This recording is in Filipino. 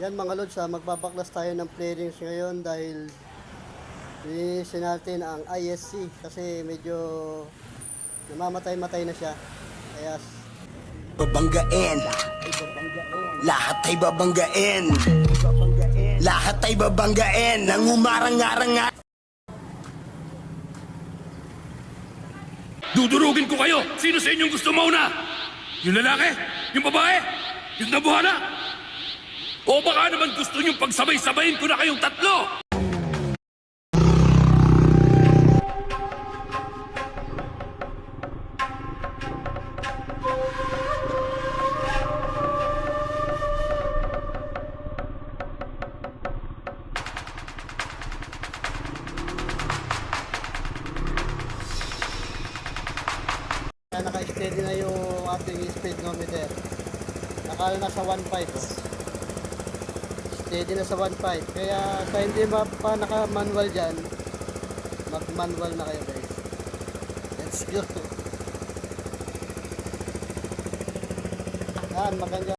Yan mga lods, magbabaklas tayo ng flarings ngayon dahil linisin natin ang ISC kasi medyo namamatay-matay na siya. Kaya babanggain, lahat ay babanggain, lahat ay babanggain, nang umarang-arang. Dudurugin ko kayo! Sino sa inyong gusto mauna? Yung lalaki? Yung babae? Yung nabuhala? O baka naman gusto niyong pagsabay-sabayin ko na kayong tatlo? naka-steady na yung ating speedometer. Nasa 1.5. Steady na sa 1.5. Kaya sa hindi pa naka-manual dyan, mag-manual na kayo guys. Let's go. Yan, maganda.